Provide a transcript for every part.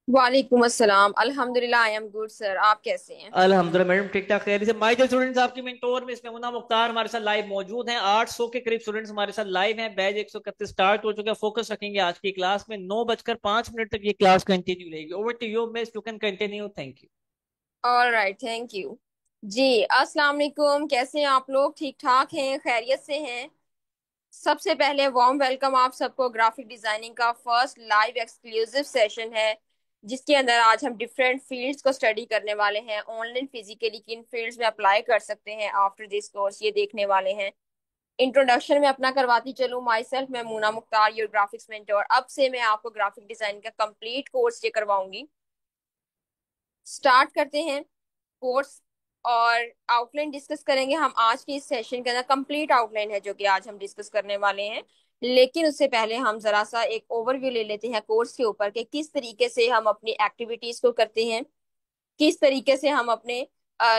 वालेकुम अस्सलाम। अल्हम्दुलिल्लाह, आई एम गुड सर। आप कैसे हैं? अल्हम्दुलिल्लाह मैडम, ठीक ठाक खैरियत से। माय डियर स्टूडेंट्स, आपकी मेंटोर में इसमें मुन्ना मुख्तार हमारे साथ लाइव मौजूद हैं। 800 के करीब स्टूडेंट्स हमारे साथ लाइव हैं। बैच 131 स्टार्ट हो चुका है। फोकस रखेंगे आज की क्लास में। 9:05 तक ये क्लास कंटिन्यू रहेगी। Over to you miss, you can continue. Thank you. All right, thank you. जी, अस्सलाम वालेकुम। कैसे हैं आप लोग? ठीक ठाक हैं? खैरियत से हैं? सबसे पहले वार्म वेलकम आप सबको। ग्राफिक डिजाइनिंग का फर्स्ट लाइव एक्सक्लूसिव सेशन है, जिसके अंदर आज हम डिफरेंट फील्ड्स को स्टडी करने वाले हैं। ऑनलाइन फिजिकली किन फील्ड्स में अप्लाई कर सकते हैं आफ्टर दिस कोर्स, ये देखने वाले हैं। इंट्रोडक्शन में अपना करवाती चलूँ। माई सेल्फ, मैं Muna Mukhtar, your graphics mentor. अब से मैं आपको ग्राफिक डिजाइनिंग का कंप्लीट कोर्स ये करवाऊंगी। स्टार्ट करते हैं कोर्स। और आउटलाइन डिस्कस करेंगे हम आज के इस सेशन के अंदर। कंप्लीट आउटलाइन है जो कि आज हम डिस्कस करने वाले हैं। लेकिन उससे पहले हम जरा सा एक ओवरव्यू ले लेते हैं कोर्स के ऊपर कि किस तरीके से हम अपनी एक्टिविटीज को करते हैं, किस तरीके से हम अपने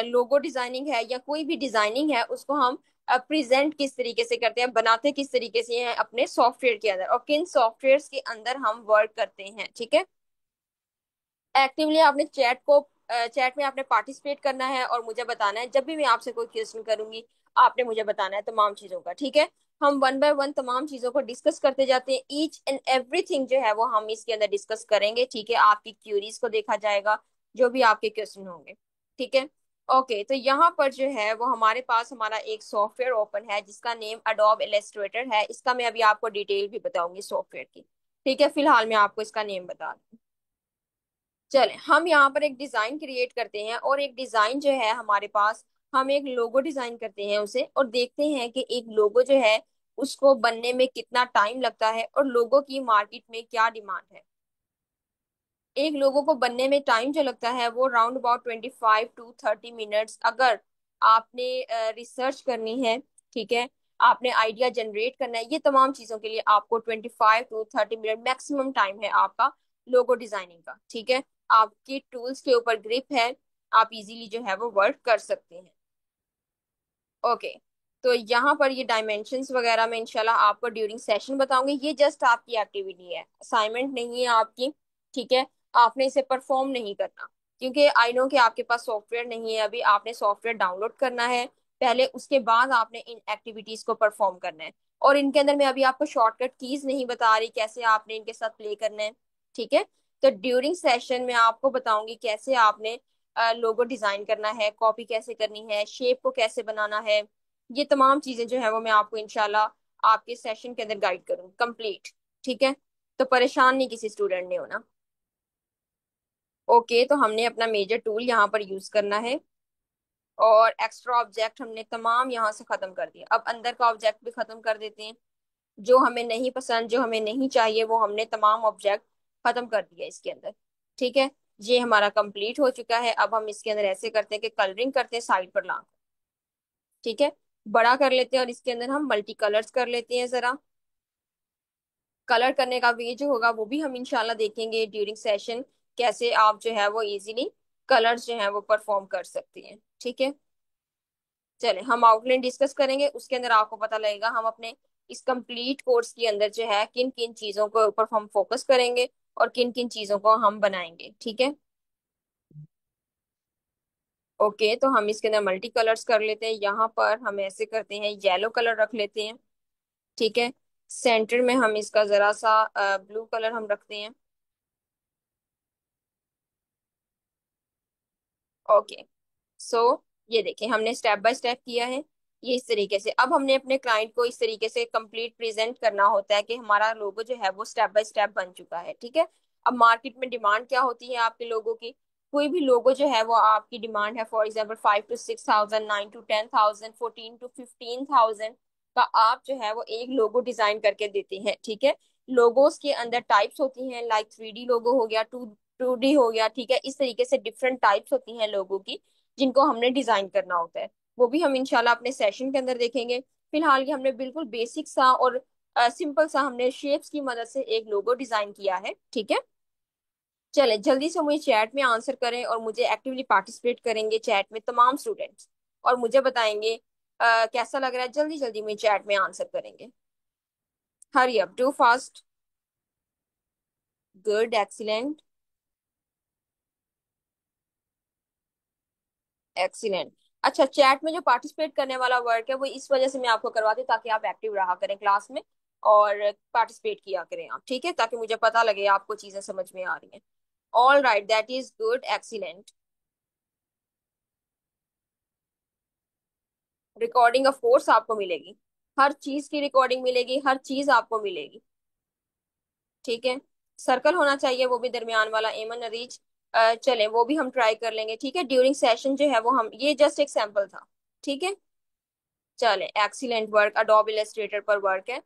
लोगो डिजाइनिंग है या कोई भी डिजाइनिंग है उसको हम प्रेजेंट किस तरीके से करते हैं, बनाते किस तरीके से हैं अपने सॉफ्टवेयर के अंदर, और किन सॉफ्टवेयर के अंदर हम वर्क करते हैं। ठीक है। एक्टिवली आपने चैट में आपने पार्टिसिपेट करना है और मुझे बताना है। जब भी मैं आपसे कोई क्वेश्चन करूंगी, आपने मुझे बताना है तमाम चीजों का। ठीक है। हम वन बाय वन तमाम चीजों को डिस्कस करते जाते हैं। ईच एंड एवरीथिंग जो है वो हम इसके अंदर डिस्कस करेंगे। ठीक है। आपकी क्यूरीज को देखा जाएगा, जो भी आपके क्वेश्चन होंगे। ठीक है। ओके, तो यहाँ पर जो है वो हमारे पास हमारा एक सॉफ्टवेयर ओपन है जिसका नेम अडोब इलस्ट्रेटर है। इसका मैं अभी आपको डिटेल भी बताऊंगी सॉफ्टवेयर की। ठीक है। फिलहाल मैं आपको इसका नेम बता दूं। चले, हम यहाँ पर एक डिजाइन क्रिएट करते हैं, और एक डिजाइन जो है हमारे पास, हम एक लोगो डिजाइन करते हैं उसे, और देखते हैं कि एक लोगो जो है उसको बनने में कितना टाइम लगता है और लोगो की मार्केट में क्या डिमांड है। एक लोगो को बनने में टाइम जो लगता है वो राउंड अबाउट 25 to 30 मिनट्स। अगर आपने रिसर्च करनी है, ठीक है, आपने आइडिया जनरेट करना है, ये तमाम चीजों के लिए आपको 25 to 30 मिनट मैक्सिमम टाइम है आपका लोगो डिजाइनिंग का। ठीक है। आपकी टूल्स के ऊपर ग्रिप है, आप इजीली जो है वो वर्क कर सकते हैं। ओके। तो यहाँ पर ये डायमेंशंस वगैरह मैं इंशाल्लाह आपको ड्यूरिंग सेशन बताऊंगी। ये जस्ट आपकी एक्टिविटी है, असाइनमेंट नहीं है आपकी। ठीक है। आपने इसे परफॉर्म नहीं करना, क्योंकि आई नो कि आपके पास सॉफ्टवेयर नहीं है अभी। आपने सॉफ्टवेयर डाउनलोड करना है पहले, उसके बाद आपने इन एक्टिविटीज को परफॉर्म करना है। और इनके अंदर मैं अभी आपको शॉर्टकट कीज नहीं बता रही कैसे आपने इनके साथ प्ले करना है। ठीक है। तो ड्यूरिंग सेशन में आपको बताऊंगी कैसे आपने लोगो डिजाइन करना है, कॉपी कैसे करनी है, शेप को कैसे बनाना है। ये तमाम चीजें जो है वो मैं आपको इंशाल्लाह आपके सेशन के अंदर गाइड करूँ कंप्लीट। ठीक है। तो परेशान नहीं किसी स्टूडेंट ने होना। ओके, तो हमने अपना मेजर टूल यहाँ पर यूज करना है, और एक्स्ट्रा ऑब्जेक्ट हमने तमाम यहाँ से खत्म कर दिया। अब अंदर का ऑब्जेक्ट भी खत्म कर देते हैं। जो हमें नहीं पसंद, जो हमें नहीं चाहिए, वो हमने तमाम ऑब्जेक्ट खत्म कर दिया इसके अंदर। ठीक है। ये हमारा कंप्लीट हो चुका है। अब हम इसके अंदर ऐसे करते हैं कि कलरिंग करते हैं साइड पर ला। ठीक है। बड़ा कर लेते हैं और इसके अंदर हम मल्टी कलर्स कर लेते हैं जरा। कलर करने का वे जो होगा वो भी हम इंशाल्लाह देखेंगे ड्यूरिंग सेशन, कैसे आप जो है वो इजीली कलर्स जो है वो परफॉर्म कर सकते हैं। ठीक है। चले, हम आउटलाइन डिस्कस करेंगे, उसके अंदर आपको पता लगेगा हम अपने इस कंप्लीट कोर्स के अंदर जो है किन किन चीजों के ऊपर हम फोकस करेंगे और किन किन चीजों को हम बनाएंगे। ठीक है। ओके, तो हम इसके अंदर मल्टी कलर्स कर लेते हैं। यहाँ पर हम ऐसे करते हैं, येलो कलर रख लेते हैं। ठीक है। सेंटर में हम इसका जरा सा ब्लू कलर हम रखते हैं। ओके। सो ये देखिए, हमने स्टेप बाय स्टेप किया है। ये इस तरीके से अब हमने अपने क्लाइंट को इस तरीके से कंप्लीट प्रेजेंट करना होता है कि हमारा लोगो जो है वो स्टेप बाय स्टेप बन चुका है। ठीक है। अब मार्केट में डिमांड क्या होती है आपके लोगों की? कोई भी लोगो जो है वो आपकी डिमांड है, for example 5 to 6 thousand, 9 to 10 thousand, 14 to 15 thousand का आप जो है वो एक लोगो डिजाइन करके देते हैं। ठीक है। लोगोस के अंदर टाइप्स होती हैं, लाइक 3D लोगो हो गया, टू डी हो गया। ठीक है। इस तरीके से डिफरेंट टाइप्स होती हैं लोगों की, जिनको हमने डिजाइन करना होता है। वो भी हम इंशाल्लाह अपने सेशन के अंदर देखेंगे। फिलहाल ये हमने बिल्कुल बेसिक सा और सिंपल सा हमने शेप्स की मदद से एक लोगो डिजाइन किया है। ठीक है। चले, जल्दी से मुझे चैट में आंसर करें, और मुझे एक्टिवली पार्टिसिपेट करेंगे चैट में तमाम स्टूडेंट्स, और मुझे बताएंगे कैसा लग रहा है। जल्दी जल्दी मुझे चैट में आंसर करेंगे। हरी up, do fast. Good, excellent. Excellent. अच्छा, चैट में जो पार्टिसिपेट करने वाला वर्क है वो इस वजह से मैं आपको करवाती हूँ ताकि आप एक्टिव रहा करें क्लास में, और पार्टिसिपेट किया करें आप, ठीक है, ताकि मुझे पता लगे आपको चीजें समझ में आ रही हैं। All right, that is good, excellent. Recording of course आपको मिलेगी, हर चीज की रिकॉर्डिंग मिलेगी, हर चीज आपको मिलेगी, ठीक है। सर्कल होना चाहिए वो भी दरमियान वाला, एमन रीच। चलें वो भी हम ट्राई कर लेंगे, ठीक है, ड्यूरिंग सेशन जो है वो हम, ये जस्ट एक सैंपल था, ठीक है। चलें, एक्सीलेंट वर्क, अडोब इलस्ट्रेटर पर वर्क है,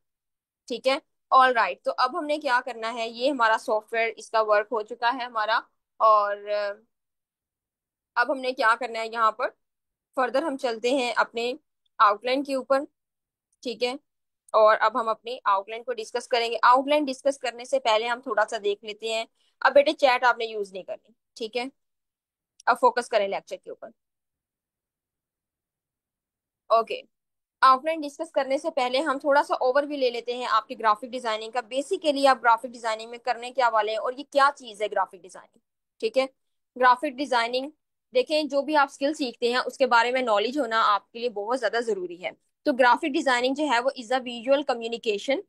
ठीक है। ऑल राइट, तो अब हमने क्या करना है, ये हमारा सॉफ्टवेयर इसका वर्क हो चुका है हमारा, और अब हमने क्या करना है यहाँ पर, फर्दर हम चलते हैं अपने आउटलाइन के ऊपर, ठीक है। और अब हम अपनी आउटलाइन को डिस्कस करेंगे। आउटलाइन डिस्कस करने से पहले हम थोड़ा सा देख लेते हैं। अब बेटे चैट आपने यूज नहीं करनी, ठीक है। अब फोकस करें लेक्चर के ऊपर। ओके, आउटलाइन डिस्कस करने से पहले हम थोड़ा सा ओवरव्यू ले लेते हैं आपकी ग्राफिक डिजाइनिंग का। बेसिकली आप ग्राफिक डिजाइनिंग में करने क्या वाले हैं और ये क्या चीज है ग्राफिक डिजाइनिंग, ठीक है। ग्राफिक डिजाइनिंग, देखें, जो भी आप स्किल सीखते हैं उसके बारे में नॉलेज होना आपके लिए बहुत ज्यादा जरूरी है। तो ग्राफिक डिजाइनिंग जो है वो is a visual communication.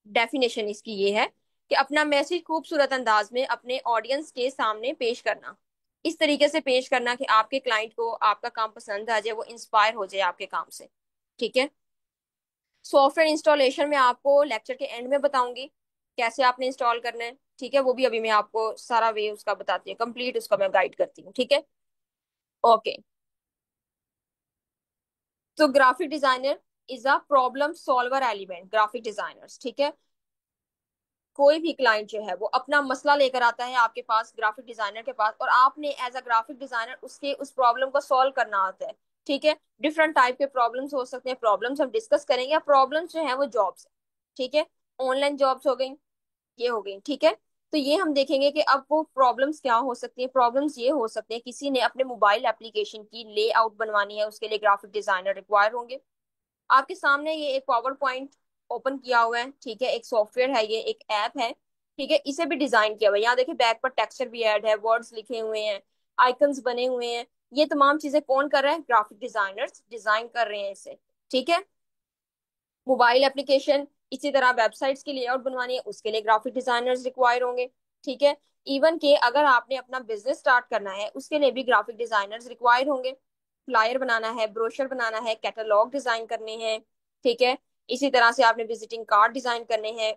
Definition इसकी ये है कि अपना मैसेज खूबसूरत अंदाज में अपने ऑडियंस के सामने पेश करना, इस तरीके से पेश करना कि आपके क्लाइंट को आपका काम पसंद आ जाए, वो इंस्पायर हो जाए आपके काम से, ठीक है। सॉफ्टवेयर इंस्टॉलेशन में आपको लेक्चर के एंड में बताऊंगी कैसे आपने इंस्टॉल करना है, ठीक है, वो भी अभी मैं आपको सारा वे उसका बताती हूँ, कंप्लीट उसका मैं गाइड करती हूँ, ठीक है। ओके, तो graphic designer is a problem solver element, graphic designers, ठीक है। कोई भी क्लाइंट जो है वो अपना मसला लेकर आता है आपके पास, ग्राफिक डिजाइनर के पास, और आपने एज अ ग्राफिक डिजाइनर उसके उस प्रॉब्लम को सॉल्व करना आता है, ठीक है। डिफरेंट टाइप के प्रॉब्लम्स हो सकते हैं, प्रॉब्लम्स हम डिस्कस करेंगे। प्रॉब्लम्स जो है वो जॉब्स है, ठीक है, ऑनलाइन जॉब्स हो गई, ये हो गई, ठीक है। तो ये हम देखेंगे कि अब वो प्रॉब्लम्स क्या हो सकती है। प्रॉब्लम्स ये हो सकते हैं, किसी ने अपने मोबाइल एप्लीकेशन की लेआउट बनवानी है, उसके लिए ग्राफिक डिजाइनर रिक्वायर होंगे। आपके सामने ये एक पावर पॉइंट ओपन किया हुआ है, ठीक है, एक सॉफ्टवेयर है, ये एक ऐप है, ठीक है, इसे भी डिजाइन किया हुआ है। यहाँ देखिए बैक पर टेक्सचर भी ऐड है, वर्ड्स लिखे हुए हैं, आइकन्स बने हुए हैं। ये तमाम चीजें कौन कर रहा है, ग्राफिक डिजाइनर्स डिजाइन कर रहे हैं इसे, ठीक है। मोबाइल एप्लीकेशन, इसी तरह वेबसाइट्स की लेआउट बनवानी है, उसके लिए ग्राफिक डिजाइनर्स रिक्वायर होंगे, ठीक है। इवन के अगर आपने अपना बिजनेस स्टार्ट करना है उसके लिए भी ग्राफिक डिजाइनर्स रिक्वायर होंगे। फ्लायर बनाना है, ब्रोशर बनाना है, कैटलॉग डिजाइन करने हैं, ठीक है। इसी तरह से आपने विजिटिंग कार्ड डिजाइन करने हैं,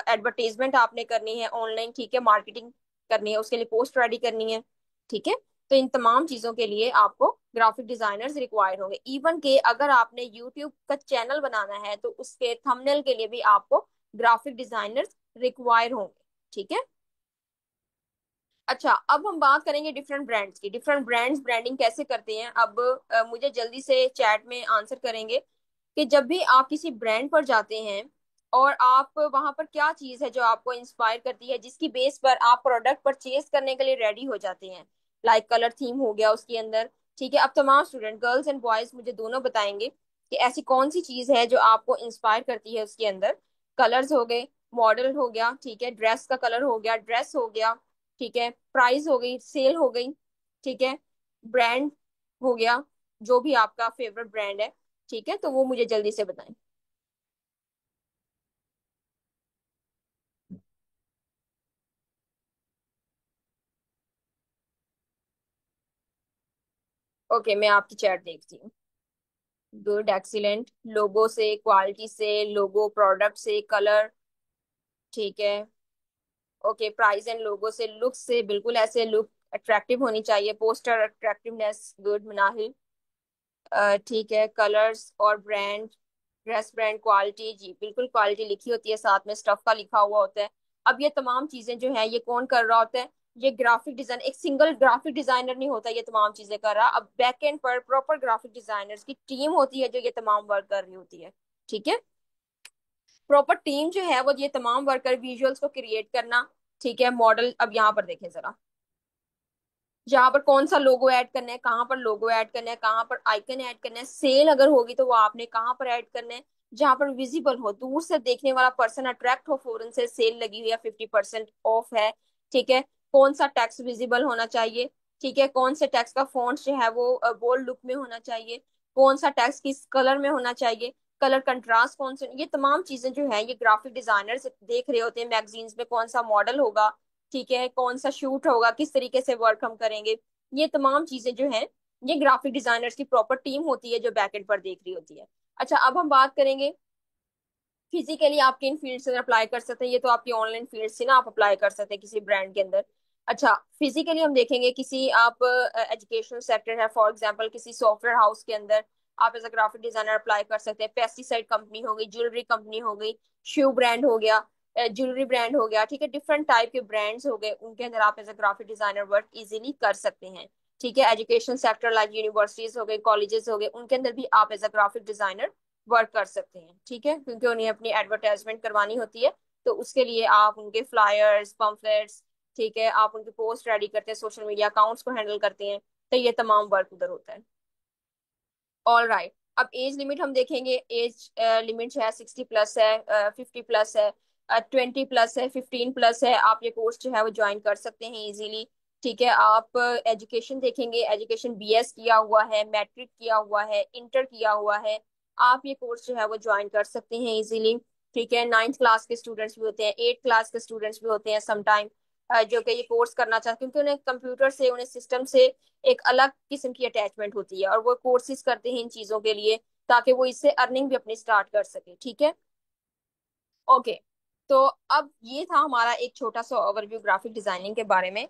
एडवर्टीजमेंट आपने करनी है ऑनलाइन, ठीक है, मार्केटिंग करनी है, उसके लिए पोस्ट रेडी करनी है, ठीक है। तो इन तमाम चीजों के लिए आपको ग्राफिक डिजाइनर्स रिक्वायर होंगे। इवन के अगर आपने यूट्यूब का चैनल बनाना है तो उसके थंबनेल के लिए भी आपको ग्राफिक डिजाइनर्स रिक्वायर होंगे, ठीक है। अच्छा, अब हम बात करेंगे डिफरेंट ब्रांड्स की। डिफरेंट ब्रांड्स ब्रांडिंग कैसे करते हैं। अब मुझे जल्दी से चैट में आंसर करेंगे कि जब भी आप किसी ब्रांड पर जाते हैं और आप वहां पर क्या चीज है जो आपको इंस्पायर करती है, जिसकी बेस पर आप प्रोडक्ट परचेज करने के लिए रेडी हो जाते हैं। लाइक कलर थीम हो गया उसके अंदर, ठीक है। अब तमाम स्टूडेंट, गर्ल्स एंड बॉयज, मुझे दोनों बताएंगे कि ऐसी कौन सी चीज है जो आपको इंस्पायर करती है उसके अंदर। कलर्स हो गए, मॉडल हो गया, ठीक है, ड्रेस का कलर हो गया, ड्रेस हो गया, ठीक है, प्राइस हो गई, सेल हो गई, ठीक है, ब्रांड हो गया, जो भी आपका फेवरेट ब्रांड है, ठीक है, तो वो मुझे जल्दी से बताएं। ओके, मैं आपकी चैट देखती हूँ। गुड, एक्सीलेंट, लोगो से, क्वालिटी से, लोगो प्रोडक्ट से, कलर, ठीक है। ओके, प्राइस एंड लोगो से, लुक से, बिल्कुल ऐसे लुक अट्रैक्टिव होनी चाहिए, पोस्टर अट्रैक्टिवनेस, गुड मनाहिल। ठीक है, कलर्स और ब्रांड, ड्रेस ब्रांड, क्वालिटी, जी बिल्कुल, क्वालिटी लिखी होती है, साथ में स्टफ का लिखा हुआ होता है। अब ये तमाम चीजें जो है ये कौन कर रहा होता है, ये ग्राफिक डिजाइन, एक सिंगल ग्राफिक डिजाइनर नहीं होता ये तमाम चीजें कर रहा। अब बैक एंड पर प्रॉपर ग्राफिक डिजाइनर्स की टीम होती है जो ये तमाम वर्क कर रही होती है, ठीक है। प्रॉपर टीम जो है वो ये तमाम वर्कर, विजुअल्स को क्रिएट करना, ठीक है। मॉडल, अब यहाँ पर देखें जरा, जहां पर कौन सा लोगो ऐड करना है, कहाँ पर लोगो ऐड करना है, कहाँ पर आइकन ऐड करना है, सेल अगर होगी तो वो आपने कहाँ पर ऐड करना है, जहां पर विजिबल हो, दूर से देखने वाला पर्सन अट्रैक्ट हो फौरन से, सेल लगी हुई है, 50% ऑफ है, ठीक है। कौन सा टैक्स विजिबल होना चाहिए, ठीक है, कौन से टेक्स्ट का फॉन्ट जो है वो बोल्ड लुक में होना चाहिए, कौन सा टेक्स्ट किस कलर में होना चाहिए, कलर कंट्रास्ट कौन से, ये तमाम चीजें जो है ये ग्राफिक डिजाइनर्स देख रहे होते हैं। मैगजीन्स में कौन सा मॉडल होगा, ठीक है, कौन सा शूट होगा, किस तरीके से वर्क हम करेंगे, ये तमाम चीजें जो है ये ग्राफिक डिजाइनर्स की प्रॉपर टीम होती है जो बैकएंड पर देख रही होती है। अच्छा, अब हम बात करेंगे फिजिकली आप किन फील्ड से अप्लाई कर सकते हैं। ये तो आपकी ऑनलाइन फील्ड से ना आप अप्लाई कर सकते हैं किसी ब्रांड के अंदर। अच्छा, फिजिकली हम देखेंगे किसी आप एजुकेशनल सेक्टर है, फॉर एग्जांपल किसी सॉफ्टवेयर हाउस के अंदर आप as a graphic designer apply कर सकते हैं। पेस्टिसाइड कंपनी हो गई, ज्वेलरी कंपनी हो गई, शू ब्रांड हो गया, ज्वेलरी ब्रांड हो गया, ठीक है, डिफरेंट टाइप के ब्रांड्स हो गए, उनके अंदर आप as a graphic designer work easily कर सकते हैं। ठीक है, एजुकेशन सेक्टर लाइक यूनिवर्सिटीज हो गए, कॉलेजेस हो गए, उनके अंदर भी आप as a graphic designer work कर सकते हैं। ठीक है, क्योंकि उन्हें अपनी एडवर्टाइजमेंट करवानी होती है, तो उसके लिए आप उनके फ्लायर्स, पम्फलेट्स, ठीक है, आप उनके पोस्ट रेडी करते हैं, सोशल मीडिया अकाउंट्स को हैंडल करते हैं, तो ये तमाम वर्क उधर होता है। ऑल राइट, अब एज लिमिट हम देखेंगे। एज लिमिट है 60+ है, 50+ है, 20+ है, 15+ है, आप ये कोर्स जो है वो ज्वाइन कर सकते हैं इजीली। ठीक है, आप एजुकेशन देखेंगे, एजुकेशन BS किया हुआ है, मैट्रिक किया हुआ है, इंटर किया हुआ है, आप ये कोर्स जो है वो ज्वाइन कर सकते हैं इजीली। ठीक है, 9th क्लास के स्टूडेंट्स भी होते हैं, 8th क्लास के स्टूडेंट्स भी होते हैं समटाइम, जो कि ये कोर्स करना चाहते हैं, क्योंकि उन्हें कंप्यूटर से, उन्हें सिस्टम से एक अलग किस्म की अटैचमेंट होती है, और वो कोर्सेज करते हैं इन चीजों के लिए, ताकि वो इससे अर्निंग भी अपनी स्टार्ट कर सके। ठीक है, ओके। तो अब ये था हमारा एक छोटा सा ओवरव्यू ग्राफिक डिजाइनिंग के बारे में।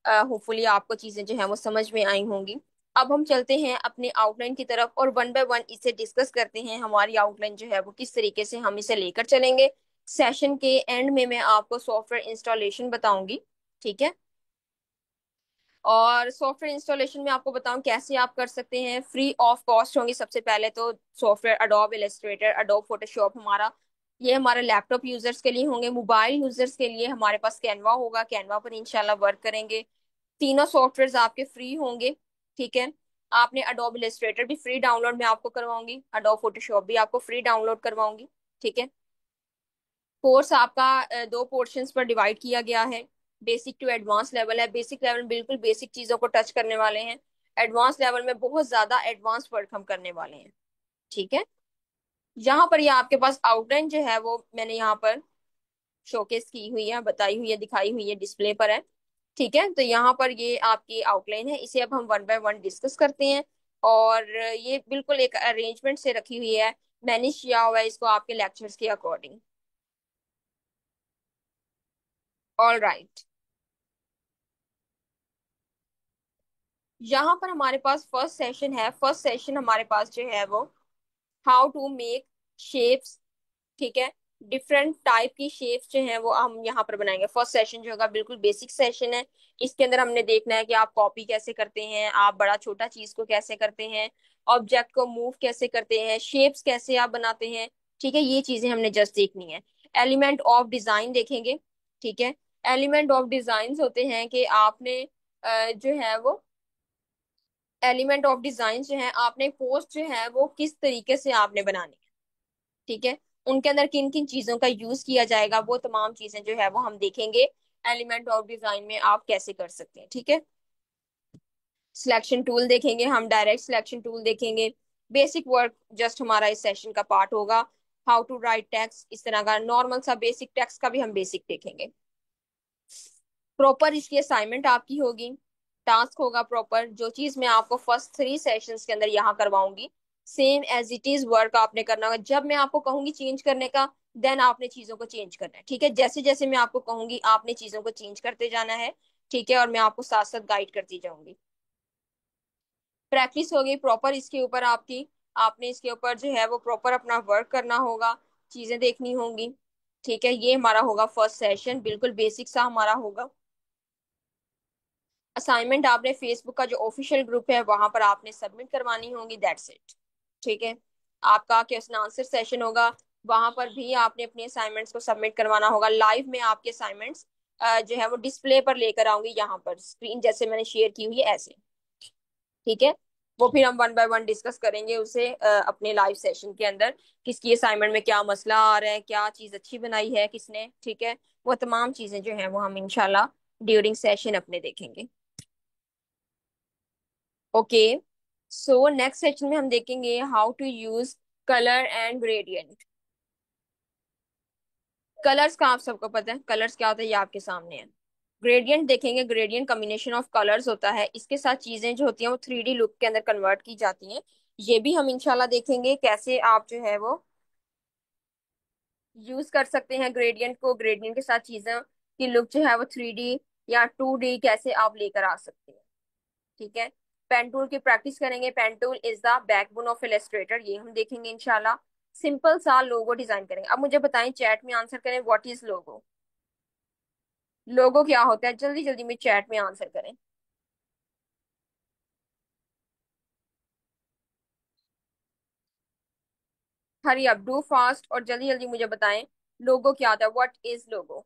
होपफुली आपको चीजें जो है वो समझ में आई होंगी। अब हम चलते हैं अपने आउटलाइन की तरफ और वन बाय वन इसे डिस्कस करते हैं। हमारी आउटलाइन जो है वो किस तरीके से हम इसे लेकर चलेंगे। सेशन के एंड में मैं आपको सॉफ्टवेयर इंस्टॉलेशन बताऊंगी। ठीक है, और सॉफ्टवेयर इंस्टॉलेशन में आपको बताऊं कैसे आप कर सकते हैं, फ्री ऑफ कॉस्ट होंगी। सबसे पहले तो software Adobe Illustrator, Adobe Photoshop हमारा, ये हमारे लैपटॉप यूजर्स के लिए होंगे। मोबाइल यूजर्स के लिए हमारे पास कैनवा होगा, कैनवा पर इंशाल्लाह वर्क करेंगे। तीनों सॉफ्टवेयर आपके फ्री होंगे। ठीक है, आपने अडोब इलस्ट्रेटर भी फ्री डाउनलोड में आपको करवाऊंगी, अडोब फोटोशॉप भी आपको फ्री डाउनलोड करवाऊंगी। ठीक है, कोर्स आपका दो पोर्शंस पर डिवाइड किया गया है। बेसिक टू एडवांस लेवल है। बेसिक लेवल बिल्कुल बेसिक चीजों को टच करने वाले हैं। एडवांस लेवल में बहुत ज्यादा एडवांस वर्क हम करने वाले हैं। ठीक है, यहाँ पर ये आपके पास आउटलाइन जो है वो मैंने यहाँ पर शोकेस की हुई है, बताई हुई है, दिखाई हुई है, डिस्प्ले पर है। ठीक है, तो यहाँ पर ये आपकी आउटलाइन है, इसे अब हम वन बाय वन डिस्कस करते हैं। और ये बिल्कुल एक अरेंजमेंट से रखी हुई है, मैनेज किया हुआ है इसको आपके लेक्चर्स के अकॉर्डिंग। ऑल राइट, यहाँ पर हमारे पास फर्स्ट सेशन है। फर्स्ट सेशन हमारे पास जो है वो हाउ टू मेक शेप्स। ठीक है, डिफरेंट टाइप की शेप्स जो है वो हम यहाँ पर बनाएंगे। फर्स्ट सेशन जो होगा बिल्कुल बेसिक सेशन है। इसके अंदर हमने देखना है कि आप कॉपी कैसे करते हैं, आप बड़ा छोटा चीज को कैसे करते हैं, ऑब्जेक्ट को मूव कैसे करते हैं, शेप्स कैसे आप बनाते हैं। ठीक है, ये चीजें हमने जस्ट देखनी है। एलिमेंट ऑफ डिजाइन देखेंगे। ठीक है, एलिमेंट ऑफ डिजाइन होते हैं कि आपने जो है वो एलिमेंट ऑफ डिजाइन जो है आपने पोस्ट जो है वो किस तरीके से आपने बनानी है। ठीक है, उनके अंदर किन किन चीजों का यूज किया जाएगा, वो तमाम चीजें जो है वो हम देखेंगे। एलिमेंट ऑफ डिजाइन में आप कैसे कर सकते हैं। ठीक है, सिलेक्शन टूल देखेंगे हम, डायरेक्ट सिलेक्शन टूल देखेंगे। बेसिक वर्क जस्ट हमारा इस सेशन का पार्ट होगा। हाउ टू राइट टेक्स्ट, इस तरह का नॉर्मल सा बेसिक टेक्स्ट का भी हम बेसिक देखेंगे। प्रॉपर इसकी असाइनमेंट आपकी होगी, टास्क होगा प्रॉपर। जो चीज मैं आपको फर्स्ट 3 सेशंस के अंदर यहाँ करवाऊंगी, same as it is work आपने करना होगा। जब मैं आपको कहूंगी चेंज करने का, देन आपने चीजों को चेंज करना है। ठीक है, जैसे जैसे मैं आपको कहूंगी आपने चीजों को चेंज करते जाना है। ठीक है, और मैं आपको साथ साथ गाइड करती जाऊंगी। प्रैक्टिस होगी प्रॉपर इसके ऊपर आपकी, आपने इसके ऊपर जो है वो प्रॉपर अपना वर्क करना होगा, चीजें देखनी होंगी। ठीक है, ये हमारा होगा फर्स्ट सेशन, बिल्कुल बेसिक सा हमारा होगा। असाइनमेंट आपने फेसबुक का जो ऑफिशियल ग्रुप है वहां पर आपने सबमिट करवानी होगी, दैट्स इट। ठीक है, आपका क्वेश्चन आंसर सेशन होगा, वहां पर भी आपने अपने असाइनमेंट्स को सबमिट करवाना होगा। लाइव में आपके असाइनमेंट्स जो है वो डिस्प्ले पर लेकर आऊंगी, यहाँ पर स्क्रीन जैसे मैंने शेयर की हुई है ऐसे। ठीक है, वो फिर हम वन बाय वन डिस्कस करेंगे उसे अपने लाइव सेशन के अंदर, किसकी असाइनमेंट में क्या मसला आ रहा है, क्या चीज अच्छी बनाई है किसने। ठीक है, वो तमाम चीजें जो है वो हम इंशाल्लाह ड्यूरिंग सेशन अपने देखेंगे। ओके, सो नेक्स्ट सेक्शन में हम देखेंगे how to use colour and gradient. Colours का आप सबको पता है, कलर्स क्या होता है ये आपके सामने है। ग्रेडियंट देखेंगे, ग्रेडियंट कॉम्बिनेशन ऑफ कलर्स होता है, इसके साथ चीजें जो होती हैं वो 3D लुक के अंदर कन्वर्ट की जाती हैं। ये भी हम इंशाल्लाह देखेंगे कैसे आप जो है वो यूज कर सकते हैं ग्रेडियंट को, ग्रेडियंट के साथ चीजें की लुक जो है वो 3D या 2D कैसे आप लेकर आ सकते हैं। ठीक है, पेन टूल की प्रैक्टिस करेंगे। Pen tool is the backbone of Illustrator, ये हम देखेंगे इंशाल्लाह। सिंपल सा लोगो डिजाइन करेंगे। अब मुझे बताएं, चैट में आंसर करें, व्हाट इज लोगो। लोगो क्या होता है, जल्दी जल्दी में चैट में आंसर करें। हरी अप, डू फास्ट और जल्दी जल्दी मुझे बताएं लोगो क्या होता है, व्हाट इज लोगो।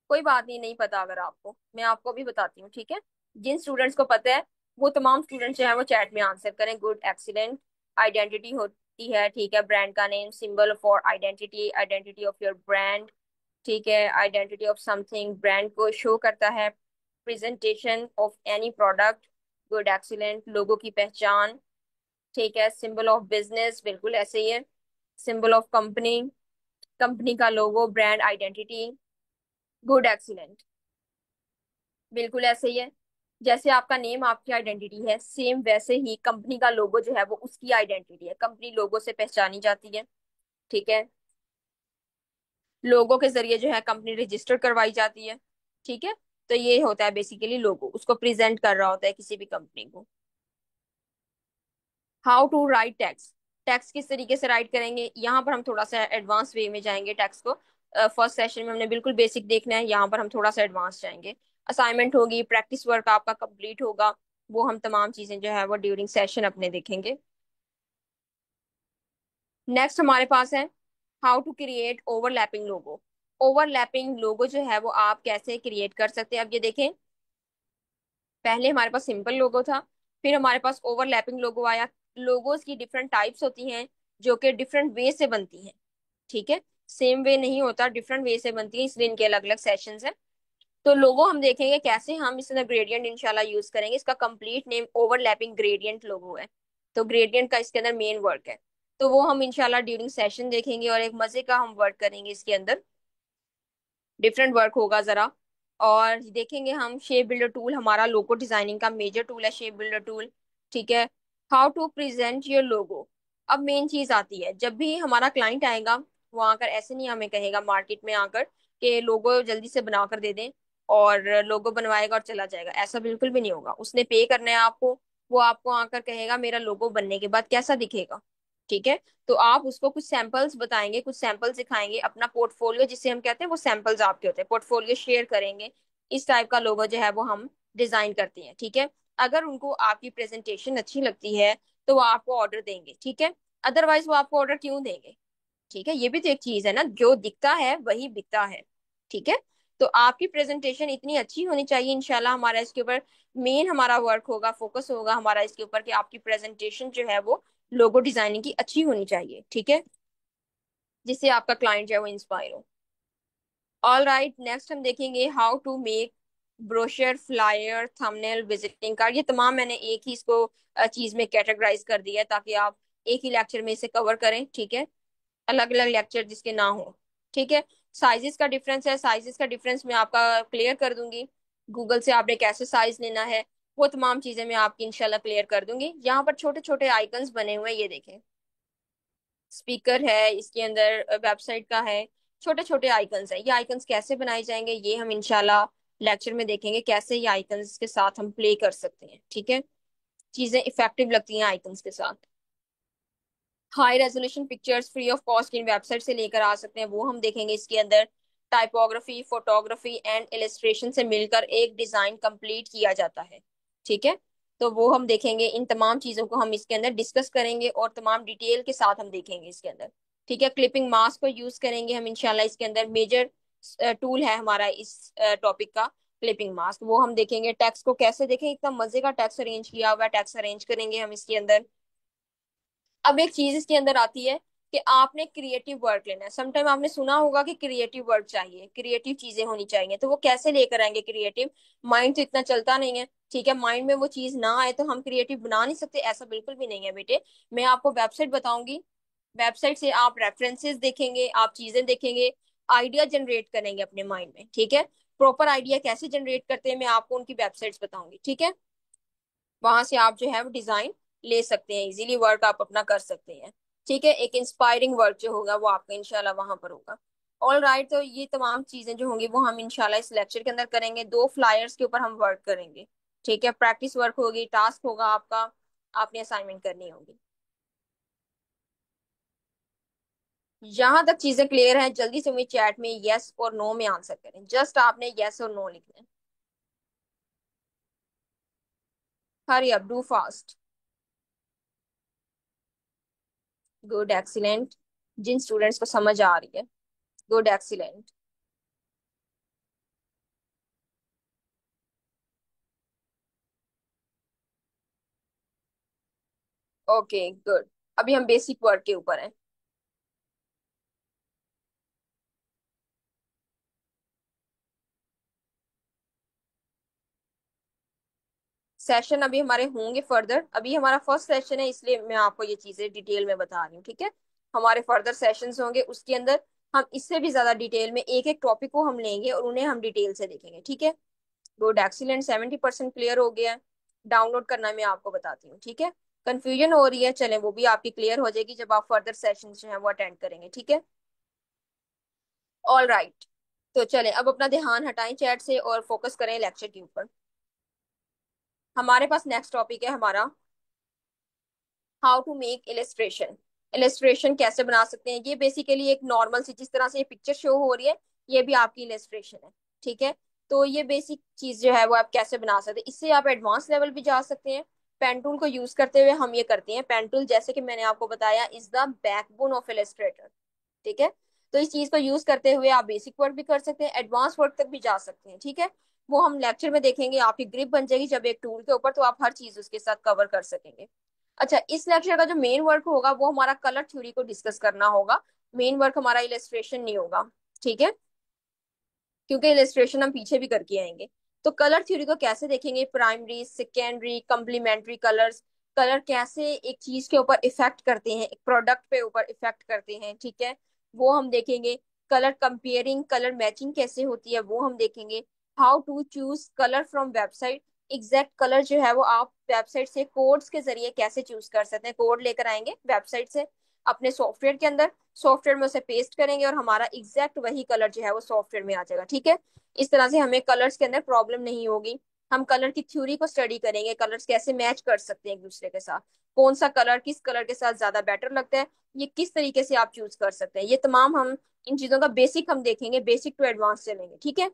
कोई बात नहीं, नहीं पता अगर आपको, मैं आपको भी बताती हूँ, ठीक है। जिन स्टूडेंट्स को पता है वो तमाम स्टूडेंट्स जो है वो चैट में आंसर करें। Good, excellent. आइडेंटिटी होती है, ठीक है, ब्रांड का name, symbol for identity, identity of your brand. ठीक है, आइडेंटिटी ऑफ समथिंग, ब्रांड को शो करता है। Presentation of any product. Good, excellent. Logo की पहचान, ठीक है। सिंबल ऑफ बिजनेस, बिल्कुल ऐसे ही है। सिंबल ऑफ कंपनी, कंपनी का लोगो, ब्रांड आइडेंटिटी। गुड, एक्सीलेंट, बिल्कुल ऐसे ही है। जैसे आपका नेम आपकी आइडेंटिटी है, सेम वैसे ही कंपनी का लोगो जो है वो उसकी आइडेंटिटी है, कंपनी लोगो से पहचानी जाती है। ठीक है, लोगो के जरिए जो है कंपनी रजिस्टर करवाई जाती है। ठीक है, तो ये होता है बेसिकली लोगो, उसको प्रेजेंट कर रहा होता है किसी भी कंपनी को। How to write text, text किस तरीके से राइट करेंगे, यहाँ पर हम थोड़ा सा एडवांस वे में जाएंगे टेक्स्ट को। फर्स्ट सेशन में हमने बिल्कुल बेसिक देखना है, यहाँ पर हम थोड़ा सा एडवांस जाएंगे। असाइनमेंट होगी, प्रैक्टिस वर्क आपका कंप्लीट होगा, वो हम तमाम चीजें जो है वो ड्यूरिंग सेशन अपने देखेंगे। नेक्स्ट हमारे पास है how to create overlapping logo. Overlapping logo जो है वो आप कैसे क्रिएट कर सकते हैं, अब ये देखें। पहले हमारे पास सिंपल लोगो था, फिर हमारे पास ओवरलैपिंग लोगो आया। लोगोस की डिफरेंट टाइप्स होती हैं जो कि डिफरेंट वे से बनती हैं। ठीक है, सेम वे नहीं होता, डिफरेंट वे से बनती है, इसलिए इनके अलग अलग सेशंस हैं। तो लोगो हम देखेंगे कैसे हम इसमें ग्रेडियंट इंशाल्लाह यूज करेंगे। इसका कंप्लीट नेम ओवरलैपिंग ग्रेडियंट लोगो है। तो ग्रेडियंट का इसके अंदर मेन वर्क है, तो वो हम इंशाल्लाह ड्यूरिंग सेशन देखेंगे, और एक मजे का हम वर्क करेंगे इसके अंदर। डिफरेंट वर्क होगा जरा। और देखेंगे हम शेप बिल्डर टूल, हमारा लोगो डिजाइनिंग का मेजर टूल है शेप बिल्डर टूल। ठीक है, how to present your logo. अब मेन चीज आती है, जब भी हमारा क्लाइंट आएगा वो आकर ऐसे नहीं हमें कहेगा मार्केट में आकर कि लोगो जल्दी से बना कर दे दें, और लोगो बनवाएगा और चला जाएगा, ऐसा बिल्कुल भी नहीं होगा। उसने पे करना है आपको, वो आपको आकर कहेगा मेरा लोगो बनने के बाद कैसा दिखेगा। ठीक है, तो आप उसको कुछ सैंपल्स बताएंगे, कुछ सैंपल्स दिखाएंगे, अपना पोर्टफोलियो जिसे हम कहते हैं, वो सैंपल्स आपके होते हैं, पोर्टफोलियो शेयर करेंगे। इस टाइप का लोगो जो है वो हम डिजाइन करते हैं। ठीक है, अगर उनको आपकी प्रेजेंटेशन अच्छी लगती है तो वो आपको ऑर्डर देंगे। ठीक है, अदरवाइज वो आपको ऑर्डर क्यों देंगे। ठीक है, ये भी तो एक चीज है ना, जो दिखता है वही बिकता है। ठीक है, तो आपकी प्रेजेंटेशन इतनी अच्छी होनी चाहिए इंशाल्लाह। हमारा इसके ऊपर मेन हमारा वर्क होगा, फोकस होगा हमारा इसके ऊपर कि आपकी प्रेजेंटेशन जो है वो लोगो डिजाइनिंग की अच्छी होनी चाहिए। ठीक है, जिससे आपका क्लाइंट जो है वो इंस्पायर हो। ऑल राइट, नेक्स्ट हम देखेंगे how to make brochure, flyer, thumbnail, visiting card. ये तमाम मैंने एक ही इसको चीज में कैटेगराइज कर दिया है ताकि आप एक ही लेक्चर में इसे कवर करें। ठीक है, अलग अलग लेक्चर जिसके ना हो। ठीक है, साइजेस का डिफरेंस है, साइजेस का डिफरेंस मैं आपका क्लियर कर दूंगी। गूगल से आपने कैसे साइज लेना है वो तमाम चीजें मैं आपकी इंशाल्लाह क्लियर कर दूंगी। यहाँ पर छोटे छोटे आइकन्स बने हुए हैं, ये देखें। स्पीकर है इसके अंदर, वेबसाइट का है, छोटे छोटे आइकन्स है। ये आइकन्स कैसे बनाए जाएंगे ये हम इंशाल्लाह लेक्चर में देखेंगे, कैसे ये आइकन्स के साथ हम प्ले कर सकते हैं। ठीक है, चीजें इफेक्टिव लगती हैं आइकन्स के साथ। High resolution pictures free of cost in website से लेकर आ सकते हैं, वो हम देखेंगे इसके अंदर। टाइपोग्राफी, फोटोग्राफी एंड इलस्ट्रेशन से मिलकर एक डिजाइन कंप्लीट किया जाता है। ठीक है, तो वो हम देखेंगे, इन तमाम चीजों को हम इसके अंदर डिस्कस करेंगे और तमाम डिटेल के साथ हम देखेंगे इसके अंदर। ठीक है, क्लिपिंग मास्क को यूज करेंगे हम इंशाल्लाह, इसके अंदर मेजर टूल है हमारा इस टॉपिक का क्लिपिंग मास्क, वो हम देखेंगे। टेक्स्ट को कैसे देखें, इतना मजे का टेक्स्ट अरेंज किया हुआ है, टेक्स्ट अरेंज करेंगे हम इसके अंदर। अब एक चीज इसके अंदर आती है, कि आपने क्रिएटिव वर्क लेना है। समटाइम आपने सुना होगा कि क्रिएटिव वर्क चाहिए, क्रिएटिव चीजें होनी चाहिए, तो वो कैसे लेकर आएंगे क्रिएटिव? माइंड तो इतना चलता नहीं है, ठीक है। माइंड में वो चीज ना आए तो हम क्रिएटिव बना नहीं सकते, ऐसा बिल्कुल भी नहीं है बेटे। मैं आपको वेबसाइट बताऊंगी, वेबसाइट से आप रेफरेंसेस देखेंगे, आप चीजें देखेंगे, आइडिया जनरेट करेंगे अपने माइंड में, ठीक है। प्रॉपर आइडिया कैसे जनरेट करते हैं मैं आपको उनकी वेबसाइट्स बताऊंगी, ठीक है। वहां से आप जो है वो डिजाइन ले सकते हैं, इजीली वर्क आप अपना कर सकते हैं, ठीक है। एक इंस्पायरिंग वर्क जो होगा वो आपका इंशाल्लाह वहां पर होगा। ऑल राइट, तो ये तमाम चीजें जो होंगी वो हम इंशाल्लाह इस लेक्चर के अंदर करेंगे। दो फ्लायर्स के ऊपर हम वर्क करेंगे, ठीक है। प्रैक्टिस वर्क होगी, टास्क होगा आपका, आपने असाइनमेंट करनी होगी। जहां तक चीजें क्लियर हैं जल्दी से मुझे चैट में यस और नो में आंसर करें, जस्ट आपने यस और नो लिखना है। Hurry up, do fast. Good, excellent. जिन स्टूडेंट्स को समझ आ रही है, गुड, एक्सीलेंट। Okay, good. अभी हम बेसिक वर्ड के ऊपर हैं। सेशन अभी हमारे होंगे फर्दर, अभी हमारा फर्स्ट सेशन है इसलिए मैं आपको ये चीजें डिटेल में बता रही हूँ, ठीक है। हमारे फर्दर सेशंस होंगे, उसके अंदर हम इससे भी ज्यादा डिटेल में एक एक टॉपिक को हम लेंगे और उन्हें हम डिटेल से देखेंगे, ठीक है। गुड, एक्सीलेंट, 70% क्लियर हो गया है। डाउनलोड करना मैं आपको बताती हूँ, ठीक है। कंफ्यूजन हो रही है, चले वो भी आपकी क्लियर हो जाएगी जब आप फर्दर सेशन जो है वो अटेंड करेंगे, ठीक है। ऑल राइट, तो चलें अब अपना ध्यान हटाएं चैट से और फोकस करें लेक्चर के ऊपर। हमारे पास नेक्स्ट टॉपिक है हमारा, how to make illustration. Illustration कैसे बना सकते हैं, ये बेसिकली एक नॉर्मल सी जिस तरह से ये पिक्चर शो हो रही है, ये भी आपकी इलेस्ट्रेशन है, ठीक है। तो ये बेसिक चीज जो है वो आप कैसे बना सकते हैं, इससे आप एडवांस लेवल भी जा सकते हैं। पेन टूल को यूज करते हुए हम ये करते हैं। पेन टूल जैसे कि मैंने आपको बताया is the backbone of Illustrator, ठीक है। तो इस चीज को यूज करते हुए आप बेसिक वर्क भी कर सकते हैं, एडवांस वर्क तक भी जा सकते हैं, ठीक है। वो हम लेक्चर में देखेंगे, आपकी ग्रिप बन जाएगी जब एक टूल के ऊपर, तो आप हर चीज उसके साथ कवर कर सकेंगे। अच्छा, इस लेक्चर का जो मेन वर्क होगा वो हमारा कलर थ्योरी को डिस्कस करना होगा। मेन वर्क हमारा इलस्ट्रेशन नहीं होगा, ठीक है, क्योंकि इलस्ट्रेशन हम पीछे भी करके आएंगे। तो कलर थ्योरी को कैसे देखेंगे, primary, secondary, complementary colours, colour कैसे एक चीज के ऊपर इफेक्ट करते हैं, एक प्रोडक्ट पे ऊपर इफेक्ट करते हैं, ठीक है, वो हम देखेंगे। कलर कंपेयरिंग, कलर मैचिंग कैसे होती है वो हम देखेंगे। How to choose colour from website, exact colour जो है वो आप वेबसाइट से कोड्स के जरिए कैसे चूज कर सकते हैं। कोड लेकर आएंगे वेबसाइट से अपने सॉफ्टवेयर के अंदर, सॉफ्टवेयर में उसे पेस्ट करेंगे और हमारा एग्जैक्ट वही कलर जो है वो सॉफ्टवेयर में आ जाएगा, ठीक है। इस तरह से हमें कलर्स के अंदर प्रॉब्लम नहीं होगी। हम कलर की थ्योरी को स्टडी करेंगे, कलर्स कैसे मैच कर सकते हैं एक दूसरे के साथ, कौन सा कलर किस कलर के साथ ज्यादा बेटर लगता है, ये किस तरीके से आप चूज कर सकते हैं, ये तमाम हम इन चीजों का बेसिक हम देखेंगे, बेसिक टू एडवांस चलेंगे, ठीक है।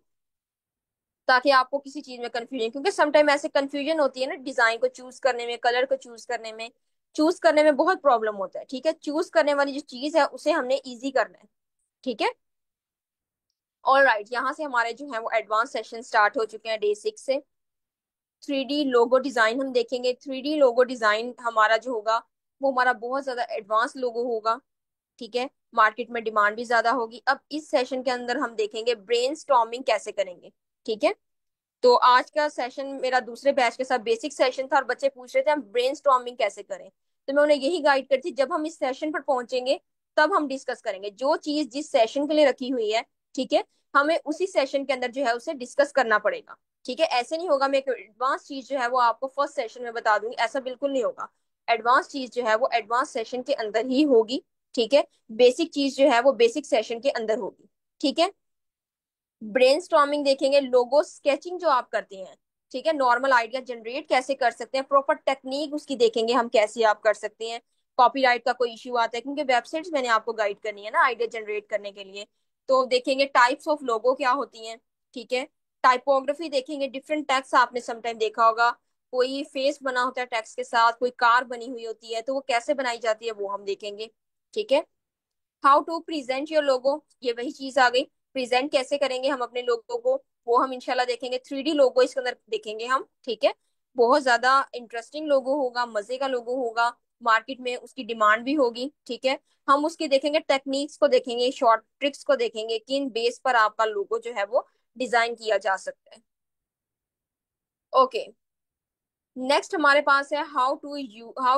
ताकि आपको किसी चीज में कंफ्यूजन, क्योंकि समटाइम ऐसे कंफ्यूजन होती है ना, डिजाइन को चूज करने में, कलर को चूज करने में बहुत प्रॉब्लम होता है, ठीक है। चूज करने वाली जो चीज है उसे हमने इजी करना है, ठीक है। ऑल राइट, यहाँ से हमारे जो है वो एडवांस सेशन स्टार्ट हो चुके हैं डे 6 से। 3D लोगो डिजाइन हम देखेंगे। 3D लोगो डिजाइन हमारा जो होगा वो हमारा बहुत ज्यादा एडवांस लोगो होगा, ठीक है। मार्केट में डिमांड भी ज्यादा होगी। अब इस सेशन के अंदर हम देखेंगे ब्रेन कैसे करेंगे, ठीक है। तो आज का सेशन मेरा दूसरे बैच के साथ बेसिक सेशन था और बच्चे पूछ रहे थे हम ब्रेन कैसे करें, तो मैं उन्हें यही गाइड करती थी जब हम इस सेशन पर पहुंचेंगे तब हम डिस्कस करेंगे जो चीज जिस सेशन के लिए रखी हुई है, ठीक है। हमें उसी सेशन के अंदर जो है उसे डिस्कस करना पड़ेगा, ठीक है। ऐसे नहीं होगा मैं एक एडवांस चीज जो है वो आपको फर्स्ट सेशन में बता दूंगी, ऐसा बिल्कुल नहीं होगा। एडवांस चीज जो है वो एडवांस सेशन के अंदर ही होगी, ठीक है। बेसिक चीज जो है वो बेसिक सेशन के अंदर होगी, ठीक है। ब्रेनस्टॉर्मिंग देखेंगे, लोगो स्केचिंग जो आप करते हैं, ठीक है, नॉर्मल आइडिया जनरेट कैसे कर सकते हैं, प्रॉपर टेक्निक उसकी देखेंगे हम कैसे आप कर सकते हैं। कॉपीराइट का कोई इश्यू आता है क्योंकि वेबसाइट्स मैंने आपको गाइड करनी है ना आइडिया जनरेट करने के लिए, तो देखेंगे टाइप्स ऑफ लोगो क्या होती हैं, ठीक है। टाइपोग्राफी देखेंगे, डिफरेंट टेक्स्ट आपने समटाइम देखा होगा, कोई फेस बना होता है टेक्स्ट के साथ, कोई कार बनी हुई होती है, तो वो कैसे बनाई जाती है वो हम देखेंगे, ठीक है। How to present your logo, ये वही चीज आ गई, प्रेजेंट कैसे करेंगे हम अपने लोगो को, वो हम इंशाल्लाह देखेंगे। 3D लोगो इसके अंदर देखेंगे हम, ठीक है। बहुत ज्यादा इंटरेस्टिंग लोगो होगा, मजे का लोगो होगा, मार्केट में उसकी डिमांड भी होगी, ठीक है। हम उसकी देखेंगे, टेक्निक्स को देखेंगे, शॉर्ट ट्रिक्स को देखेंगे, किन बेस पर आपका लोगो जो है वो डिजाइन किया जा सकता है। ओके, नेक्स्ट हमारे पास है how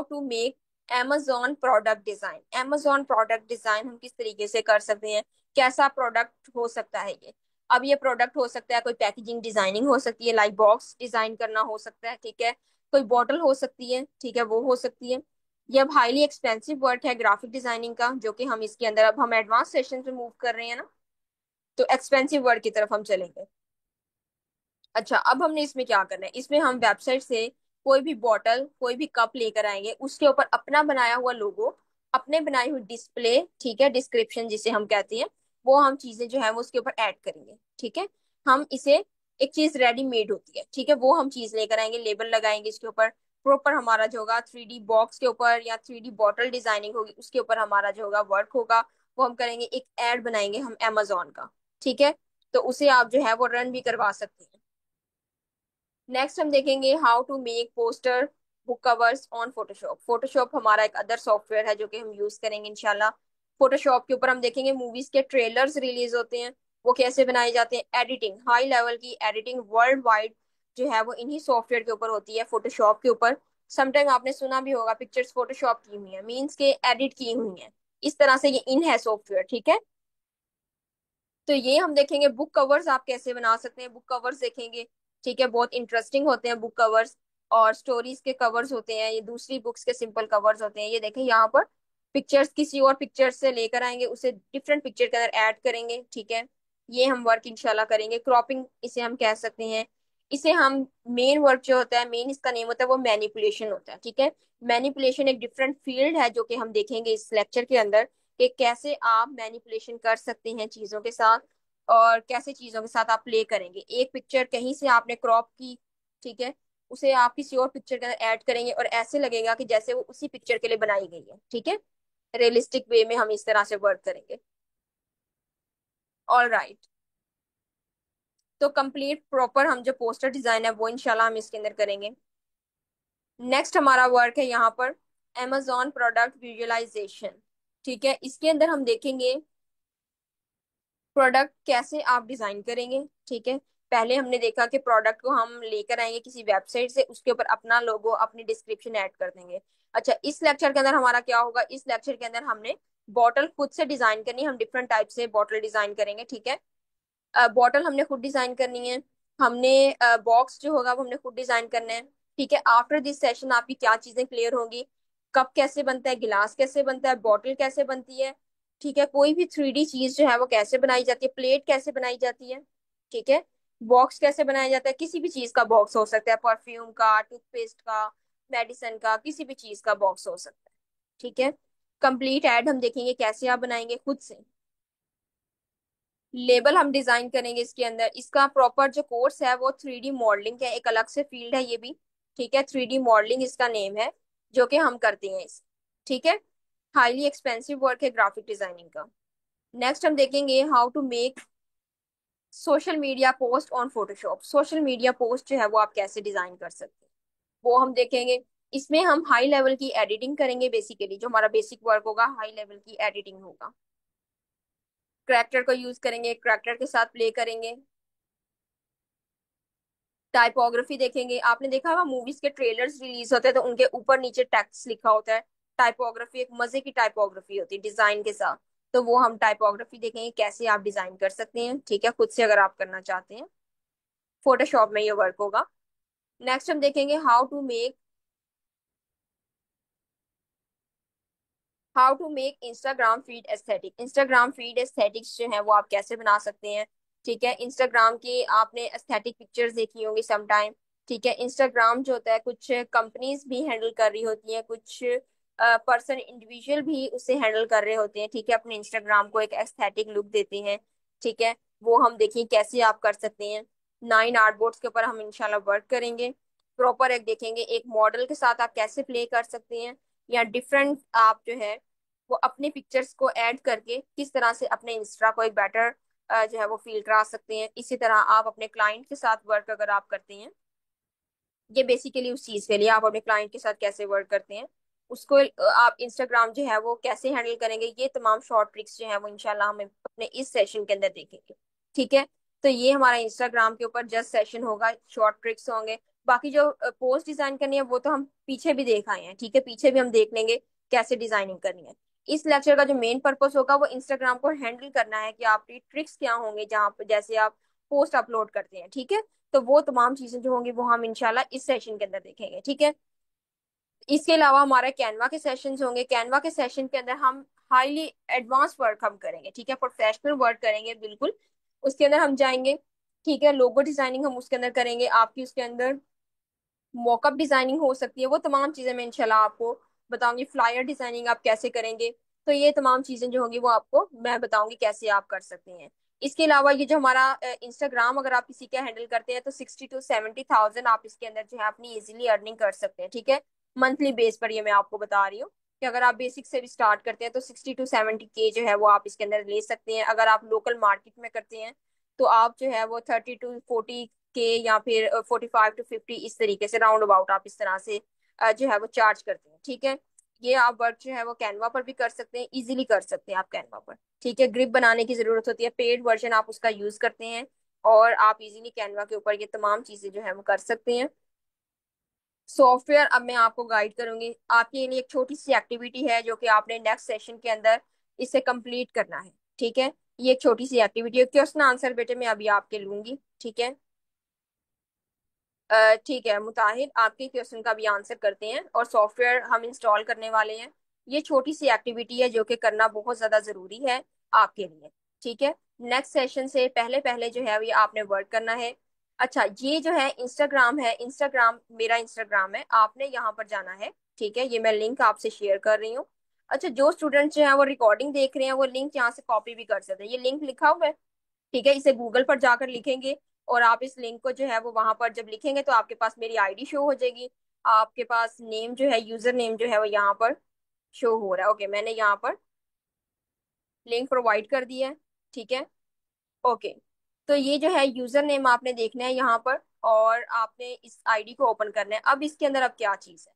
to make Amazon product design. Amazon product design हम किस तरीके से कर सकते हैं, कैसा प्रोडक्ट हो सकता है ये। अब ये प्रोडक्ट हो सकता है, कोई पैकेजिंग डिजाइनिंग हो सकती है, लाइक बॉक्स डिजाइन करना हो सकता है, ठीक है। कोई बॉटल हो सकती है, ठीक है, वो हो सकती है। ये अब हाईली एक्सपेंसिव वर्क है ग्राफिक डिजाइनिंग का, जो कि हम इसके अंदर, अब हम एडवांस सेशन पे मूव कर रहे हैं ना, तो एक्सपेंसिव वर्क की तरफ हम चलेंगे। अच्छा, अब हमने इसमें क्या करना है, इसमें हम वेबसाइट से कोई भी बॉटल, कोई भी कप लेकर आएंगे, उसके ऊपर अपना बनाया हुआ लोगो, अपने बनाई हुई डिस्प्ले, ठीक है, डिस्क्रिप्शन जिसे हम कहते हैं, वो हम चीजें जो है वो उसके ऊपर ऐड करेंगे, ठीक है। हम इसे, एक चीज रेडीमेड होती है, ठीक है, वो हम चीज लेकर आएंगे, लेबल लगाएंगे इसके ऊपर, प्रॉपर हमारा जो होगा 3D बॉक्स के ऊपर या 3D बॉटल डिजाइनिंग होगी उसके ऊपर हमारा जो होगा वर्क होगा, वो हम करेंगे, एक एड बनाएंगे हम Amazon का, ठीक है। तो उसे आप जो है वो रन भी करवा सकते हैं। नेक्स्ट हम देखेंगे how to make poster book covers on Photoshop. Photoshop हमारा एक अदर सॉफ्टवेयर है जो कि हम यूज करेंगे इंशाल्लाह। फोटोशॉप के ऊपर हम देखेंगे मूवीज के ट्रेलर्स रिलीज होते हैं, वो कैसे बनाए जाते हैं, एडिटिंग, हाई लेवल की एडिटिंग वर्ल्ड वाइड जो है वो इन्हीं सॉफ्टवेयर के ऊपर होती है, फोटोशॉप के ऊपर। समटाइम आपने सुना भी होगा पिक्चर्स फोटोशॉप की हुई है, मीन्स के एडिट की हुई है, इस तरह से ये इन है सॉफ्टवेयर, ठीक है। तो ये हम देखेंगे बुक कवर्स आप कैसे बना सकते हैं, बुक कवर्स देखेंगे, ठीक है, बहुत इंटरेस्टिंग होते हैं बुक कवर्स। और स्टोरीज के कवर्स होते हैं, ये दूसरी बुक्स के सिंपल कवर्स होते हैं। ये देखें यहाँ पर पिक्चर्स किसी और पिक्चर से लेकर आएंगे, उसे डिफरेंट पिक्चर के अंदर ऐड करेंगे, ठीक है। ये हम वर्क इंशाल्लाह करेंगे, क्रॉपिंग इसे हम कह सकते हैं। इसे हम, मेन वर्क जो होता है, मेन इसका नेम होता है वो मैनिपुलेशन होता है, ठीक है। मैनिपुलेशन एक डिफरेंट फील्ड है जो कि हम देखेंगे इस लेक्चर के अंदर, कि कैसे आप मैनिपुलेशन कर सकते हैं चीजों के साथ, और कैसे चीजों के साथ आप प्ले करेंगे। एक पिक्चर कहीं से आपने क्रॉप की, ठीक है, उसे आप किसी और पिक्चर के अंदर ऐड करेंगे और ऐसे लगेगा कि जैसे वो उसी पिक्चर के लिए बनाई गई है, ठीक है। रियलिस्टिक वे में हम इस तरह से वर्क करेंगे। ऑल राइट, तो कंप्लीट प्रॉपर हम जो पोस्टर डिजाइन है वो इंशाल्लाह हम इसके अंदर करेंगे। नेक्स्ट हमारा वर्क है यहाँ पर Amazon प्रोडक्ट विजुअलाइजेशन, ठीक है। इसके अंदर हम देखेंगे प्रोडक्ट कैसे आप डिजाइन करेंगे, ठीक है। पहले हमने देखा कि प्रोडक्ट को हम लेकर आएंगे किसी वेबसाइट से, उसके ऊपर अपना लोगो, अपनी डिस्क्रिप्शन ऐड कर देंगे। अच्छा, इस लेक्चर के अंदर हमारा क्या होगा, इस लेक्चर के अंदर हमने बॉटल खुद से डिजाइन करनी है, हम डिफरेंट टाइप से बॉटल डिजाइन करेंगे, ठीक है। बॉटल हमने खुद डिजाइन करनी है, हमने बॉक्स जो होगा वो हमने खुद डिजाइन करना है, ठीक है। आफ्टर दिस सेशन आपकी क्या चीजें क्लियर होंगी, कप कैसे बनता है, गिलास कैसे बनता है, बॉटल कैसे बनती है, ठीक है, कोई भी 3D चीज जो है वो कैसे बनाई जाती है, प्लेट कैसे बनाई जाती है, ठीक है, बॉक्स कैसे बनाया जाता है, किसी भी चीज का बॉक्स हो सकता है, परफ्यूम का, टूथपेस्ट का, मेडिसिन का, किसी भी चीज का बॉक्स हो सकता है, ठीक है। कंप्लीट एड हम देखेंगे कैसे आप बनाएंगे खुद से। लेबल हम डिजाइन करेंगे इसके अंदर, इसका प्रॉपर जो कोर्स है वो 3D मॉडलिंग है, एक अलग से फील्ड है ये भी, ठीक है। 3D मॉडलिंग इसका नेम है, जो कि हम करते हैं इस, ठीक है। हाईली एक्सपेंसिव वर्क है ग्राफिक डिजाइनिंग का। नेक्स्ट हम देखेंगे how to make social media post on Photoshop. Social media post जो है वो आप कैसे डिजाइन कर सकते हैं, वो हम देखेंगे। इसमें हम हाई लेवल की एडिटिंग करेंगे, बेसिकली जो हमारा बेसिक वर्क होगा हाई लेवल की एडिटिंग होगा। करैक्टर को यूज करेंगे, करैक्टर के साथ प्ले करेंगे। टाइपोग्राफी देखेंगे, आपने देखा होगा मूवीज के ट्रेलर्स रिलीज होते हैं तो उनके ऊपर नीचे टेक्स्ट लिखा होता है। टाइपोग्राफी एक मजे की टाइपोग्राफी होती है डिजाइन के साथ, तो वो हम टाइपोग्राफी देखेंगे कैसे आप डिजाइन कर सकते हैं, ठीक है, खुद से अगर आप करना चाहते हैं। फोटोशॉप में ये वर्क होगा। नेक्स्ट हम देखेंगे how to make Instagram feed aesthetic. Instagram feed aesthetics जो है वो आप कैसे बना सकते हैं, ठीक है। इंस्टाग्राम की आपने एस्थेटिक पिक्चर्स देखी होंगी समटाइम, ठीक है। इंस्टाग्राम जो होता है कुछ कंपनीज भी हैंडल कर रही होती हैं, कुछ पर्सन इंडिविजुअल भी उसे हैंडल कर रहे होते हैं, ठीक है, अपने इंस्टाग्राम को एक एस्थेटिक लुक देते हैं, ठीक है। वो हम देखिए कैसे आप कर सकते हैं। 9 आर्टबोर्ड्स के ऊपर हम इंशाल्लाह वर्क करेंगे। प्रॉपर एक देखेंगे एक मॉडल के साथ आप कैसे प्ले कर सकते हैं, या डिफरेंट आप जो है वो अपनी पिक्चर्स को ऐड करके किस तरह से अपने इंस्टा को एक बेटर जो है वो फील करा सकते हैं। इसी तरह आप अपने क्लाइंट के साथ वर्क अगर आप करते हैं, ये बेसिकली उस चीज के लिए आप अपने क्लाइंट के साथ कैसे वर्क करते हैं। उसको आप इंस्टाग्राम जो है वो कैसे हैंडल करेंगे, ये तमाम शॉर्ट ट्रिक्स जो है वो इंशाल्लाह हम अपने इस सेशन के अंदर देखेंगे। ठीक है, तो ये हमारा इंस्टाग्राम के ऊपर जस्ट सेशन होगा, शॉर्ट ट्रिक्स होंगे। बाकी जो पोस्ट डिजाइन करनी है वो तो हम पीछे भी देख आए हैं, ठीक है, पीछे भी हम देख लेंगे कैसे डिजाइनिंग करनी है। इस लेक्चर का जो मेन पर्पस होगा वो इंस्टाग्राम को हैंडल करना है कि आपकी ट्रिक्स क्या होंगे जहाँ पर जैसे आप पोस्ट अपलोड करते हैं। ठीक है, तो वो तमाम चीजें जो होंगी वो हम इंशाल्लाह इस सेशन के अंदर देखेंगे। ठीक है, इसके अलावा हमारे कैनवा के सेशंस होंगे। कैनवा के सेशन के अंदर हम हाईली एडवांस वर्क हम करेंगे, ठीक है, प्रोफेशनल वर्क करेंगे बिल्कुल। उसके अंदर हम जाएंगे, ठीक है, लोगो डिजाइनिंग हम उसके अंदर करेंगे, आपकी उसके अंदर मॉकअप डिजाइनिंग हो सकती है, वो तमाम चीजें मैं इंशाल्लाह आपको बताऊंगी। फ्लायर डिजाइनिंग आप कैसे करेंगे, तो ये तमाम चीजें जो होंगी वो आपको मैं बताऊंगी कैसे आप कर सकते हैं। इसके अलावा ये जो हमारा इंस्टाग्राम अगर आप किसी का हैंडल करते हैं तो 60 to 70 थाउजेंड आप इसके अंदर जो है अपनी इजीली अर्निंग कर सकते हैं। ठीक है, मंथली बेस पर ये मैं आपको बता रही हूँ कि अगर आप बेसिक से भी स्टार्ट करते हैं तो 60 to 70 के जो है वो आप इसके अंदर ले सकते हैं। अगर आप लोकल मार्केट में करते हैं तो आप जो है वो 30 to 40 के या फिर 45 to 50 इस तरीके से राउंड अबाउट आप इस तरह से जो है वो चार्ज करते हैं। ठीक है, ये आप वर्क जो है वो कैनवा पर भी कर सकते हैं, इजीली कर सकते हैं आप कैनवा पर। ठीक है, ग्रिप बनाने की जरूरत होती है, पेड वर्जन आप उसका यूज करते हैं और आप इजीली कैनवा के ऊपर ये तमाम चीजें जो है वो कर सकते हैं। सॉफ्टवेयर अब मैं आपको गाइड करूंगी, आपके लिए एक छोटी सी एक्टिविटी है जो कि आपने नेक्स्ट सेशन के अंदर इसे कंप्लीट करना है। ठीक है, ये एक छोटी सी एक्टिविटी है, क्वेश्चन आंसर बेटे मैं अभी आपके लूंगी। ठीक है, ठीक है मुताहिर, आपके क्वेश्चन का भी आंसर करते हैं और सॉफ्टवेयर हम इंस्टॉल करने वाले हैं। ये छोटी सी एक्टिविटी है जो कि करना बहुत ज्यादा जरूरी है आपके लिए। ठीक है, नेक्स्ट सेशन से पहले पहले जो है ये आपने वर्क करना है। अच्छा, ये जो है इंस्टाग्राम है, इंस्टाग्राम मेरा इंस्टाग्राम है, आपने यहाँ पर जाना है। ठीक है, ये मैं लिंक आपसे शेयर कर रही हूँ। अच्छा, जो स्टूडेंट्स जो है वो रिकॉर्डिंग देख रहे हैं वो लिंक यहाँ से कॉपी भी कर सकते हैं, ये लिंक लिखा हुआ है। ठीक है, इसे गूगल पर जाकर लिखेंगे और आप इस लिंक को जो है वो वहां पर जब लिखेंगे तो आपके पास मेरी आईडी शो हो जाएगी। आपके पास नेम जो है, यूजर नेम जो है वो यहाँ पर शो हो रहा है। ओके, मैंने यहाँ पर लिंक प्रोवाइड कर दिया है। ठीक है, ओके, तो ये जो है यूजर नेम आपने देखना है यहाँ पर और आपने इस आईडी को ओपन करना है। अब इसके अंदर अब क्या चीज है,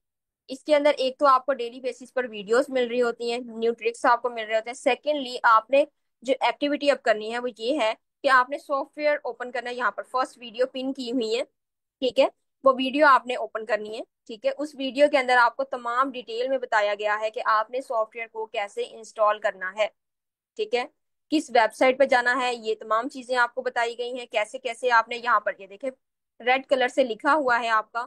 इसके अंदर एक तो आपको डेली बेसिस पर वीडियोस मिल रही होती हैं, न्यू ट्रिक्स आपको मिल रहे होते हैं। सेकेंडली आपने जो एक्टिविटी अब करनी है वो ये है कि आपने सॉफ्टवेयर ओपन करना है। यहाँ पर फर्स्ट वीडियो पिन की हुई है, ठीक है, वो वीडियो आपने ओपन करनी है। ठीक है, उस वीडियो के अंदर आपको तमाम डिटेल में बताया गया है कि आपने सॉफ्टवेयर को कैसे इंस्टॉल करना है। ठीक है, किस वेबसाइट पर जाना है, ये तमाम चीजें आपको बताई गई हैं। कैसे कैसे आपने यहाँ पर ये देखे रेड कलर से लिखा हुआ है आपका,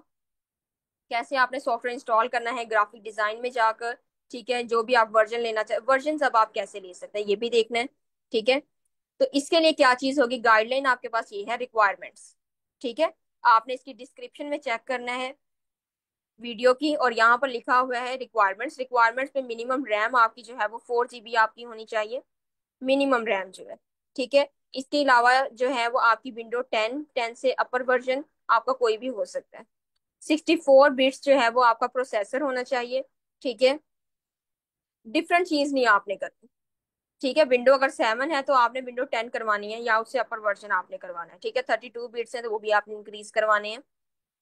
कैसे आपने सॉफ्टवेयर इंस्टॉल करना है ग्राफिक डिजाइन में जाकर। ठीक है, जो भी आप वर्जन लेना चाहे, वर्जन अब आप कैसे ले सकते हैं ये भी देखना है। ठीक है, तो इसके लिए क्या चीज होगी, गाइडलाइन आपके पास ये है, रिक्वायरमेंट्स। ठीक है, आपने इसकी डिस्क्रिप्शन में चेक करना है वीडियो की और यहाँ पर लिखा हुआ है रिक्वायरमेंट्स। रिक्वायरमेंट्स में मिनिमम रैम आपकी जो है वो 4 GB आपकी होनी चाहिए, मिनिमम रैम जो है। ठीक है, इसके अलावा जो है वो आपकी विंडो 10 से अपर वर्जन आपका कोई भी हो सकता है। 64 बिट्स जो है वो आपका प्रोसेसर होना चाहिए। ठीक है, डिफरेंट चीज नहीं आपने करनी। ठीक है, विंडो अगर 7 है तो आपने विंडो 10 करवानी है या उससे अपर वर्जन आपने करवाना है। ठीक है, 32 बिट्स है तो वो भी आपने इंक्रीज करवाने हैं।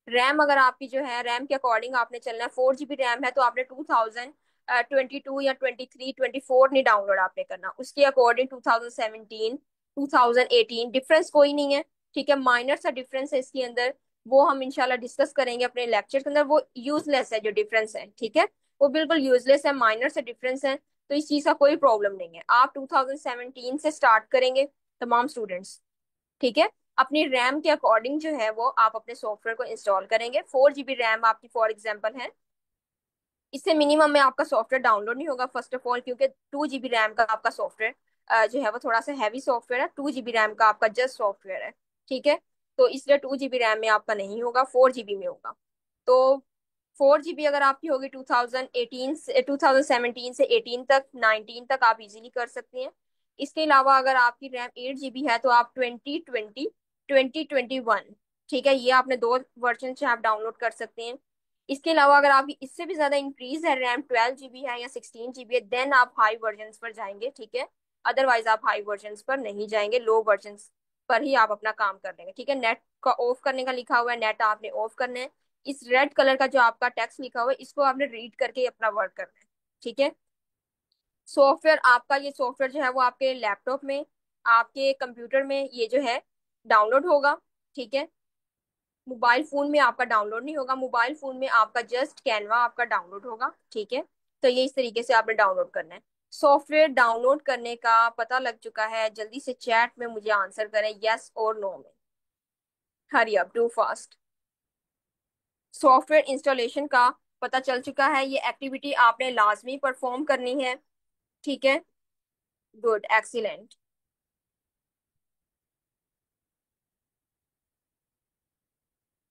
रैम अगर आपकी जो है रैम के अकॉर्डिंग आपने चलना है। 4 GB रैम है तो आपने 2022 या 23 24 नहीं डाउनलोड आपने करना, उसके अकॉर्डिंग 2017 2018 डिफरेंस कोई नहीं है। ठीक है, माइनर सा डिफरेंस है इसके अंदर, वो हम इंशाल्लाह डिस्कस करेंगे अपने लेक्चर के अंदर। वो यूजलेस है जो डिफरेंस है, ठीक है, वो बिल्कुल यूजलेस है, माइनर से डिफरेंस है, तो इस चीज का कोई प्रॉब्लम नहीं है। आप 2017 से स्टार्ट करेंगे तमाम स्टूडेंट्स। ठीक है, अपनी रैम के अकॉर्डिंग जो है वो आप अपने सॉफ्टवेयर को इंस्टॉल करेंगे। 4 GB रैम आपकी फॉर एग्जांपल है, इससे मिनिमम में आपका सॉफ्टवेयर डाउनलोड नहीं होगा फर्स्ट ऑफ ऑल, क्योंकि 2 GB रैम का आपका सॉफ्टवेयर जो है वो थोड़ा सा हैवी सॉफ्टवेयर है। 2 GB रैम का आपका जस्ट सॉफ्टवेयर है। ठीक है, तो इसलिए 2 GB रैम में आपका नहीं होगा, 4 GB में होगा। तो 4 GB अगर आपकी होगी 2018 से 2017 से 18 तक 19 तक आप इजीली कर सकते हैं। इसके अलावा अगर आपकी रैम 8 GB है तो आप 2020 2021, ठीक है, ये आपने दो वर्जन से आप डाउनलोड कर सकते हैं। इसके अलावा अगर आपकी इससे भी ज्यादा इंक्रीज है, रैम 12 GB है या 16 GB है, देन आप हाई वर्जन पर जाएंगे। ठीक है, अदरवाइज आप हाई वर्जन पर नहीं जाएंगे, लो वर्जन पर ही आप अपना काम कर लेंगे। ठीक है, नेट का ऑफ करने का लिखा हुआ है, नेट आपने ऑफ करना है। इस रेड कलर का जो आपका टेक्स्ट लिखा हुआ है इसको आपने रीड करके अपना वर्क करना है। ठीक है। सॉफ्टवेयर आपका, ये सॉफ्टवेयर जो है वो आपके लैपटॉप में, आपके कंप्यूटर में ये जो है डाउनलोड होगा। ठीक है। मोबाइल फोन में आपका डाउनलोड नहीं होगा, मोबाइल फोन में आपका जस्ट कैनवा आपका डाउनलोड होगा। ठीक है। तो ये इस तरीके से आपने डाउनलोड करना है। सॉफ्टवेयर डाउनलोड करने का पता लग चुका है? जल्दी से चैट में मुझे आंसर करें, यस और नो में। हरी up, do fast. Software installation का पता चल चुका है, ये एक्टिविटी आपने लाजमी परफॉर्म करनी है। ठीक है। Good, excellent.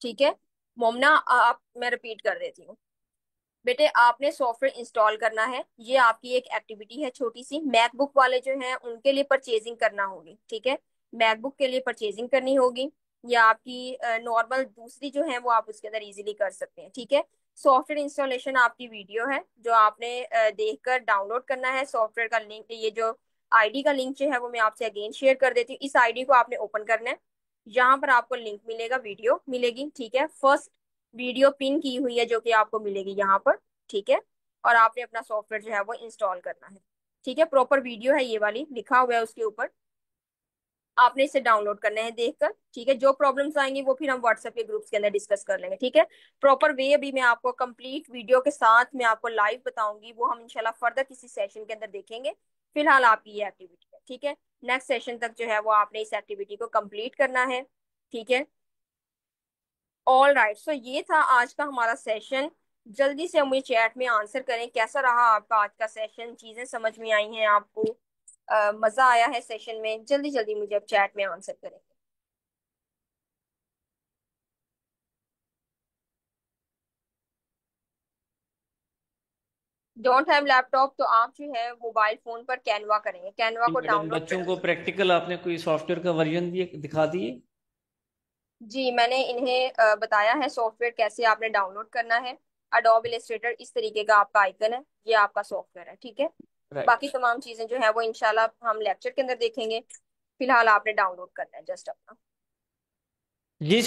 ठीक है। मोमना, आप, मैं रिपीट कर देती हूँ। बेटे आपने सॉफ्टवेयर इंस्टॉल करना है, ये आपकी एक एक्टिविटी है छोटी सी। मैकबुक वाले जो हैं उनके लिए परचेजिंग करना होगी। ठीक है। मैकबुक के लिए परचेजिंग करनी होगी, या आपकी नॉर्मल दूसरी जो है वो आप उसके अंदर इजीली कर सकते हैं। ठीक है। सॉफ्टवेयर इंस्टॉलेशन आपकी वीडियो है जो आपने देखकर डाउनलोड करना है। सॉफ्टवेयर का लिंक, ये जो आईडी का लिंक जो है वो मैं आपसे अगेन शेयर कर देती हूँ। इस आईडी को आपने ओपन करना है, यहाँ पर आपको लिंक मिलेगा, वीडियो मिलेगी। ठीक है। फर्स्ट वीडियो पिन की हुई है जो कि आपको मिलेगी यहाँ पर। ठीक है। और आपने अपना सॉफ्टवेयर जो है वो इंस्टॉल करना है। ठीक है। प्रॉपर वीडियो है ये वाली, लिखा हुआ है उसके ऊपर। आपने इसे डाउनलोड करना है देखकर। ठीक है। जो प्रॉब्लम्स आएंगी वो फिर हम व्हाट्सएप के ग्रुप्स के अंदर डिस्कस कर लेंगे। ठीक है। प्रॉपर वे अभी मैं आपको कंप्लीट वीडियो के साथ मैं आपको लाइव बताऊंगी, वो हम इंशाल्लाह फर्दर किसी सेशन के अंदर देखेंगे। फिलहाल आपकी ये एक्टिविटी है। ठीक है। नेक्स्ट सेशन तक जो है वो आपने इस एक्टिविटी को कंप्लीट करना है। ठीक है। ऑल राइट, सो ये था आज का हमारा सेशन। जल्दी से मुझे चैट में आंसर करें, कैसा रहा आपका आज का सेशन? चीजें समझ में आई हैं आपको? मजा आया है सेशन में? जल्दी जल्दी मुझे अब चैट में आंसर करें। डोंट हैव लैपटॉप तो आप जो है मोबाइल फोन पर कैनवा करेंगे, कैनवा जी को मैडम, डाउनलोड बच्चों को करेंगे। प्रैक्टिकल आपने कोई सॉफ्टवेयर का वर्जन दिए, दिखा दिए? जी मैंने इन्हें बताया है सॉफ्टवेयर कैसे आपने डाउनलोड करना है। अडोब इलस्ट्रेटर इस तरीके का आपका आइकन है, ये आपका सॉफ्टवेयर है। ठीक है। बाकी राइट। तमाम चीजें जो है वो इंशाल्लाह हम लेक्चर के अंदर देखेंगे। फिलहाल आपने डाउनलोड करना है जस्ट अपना। जी।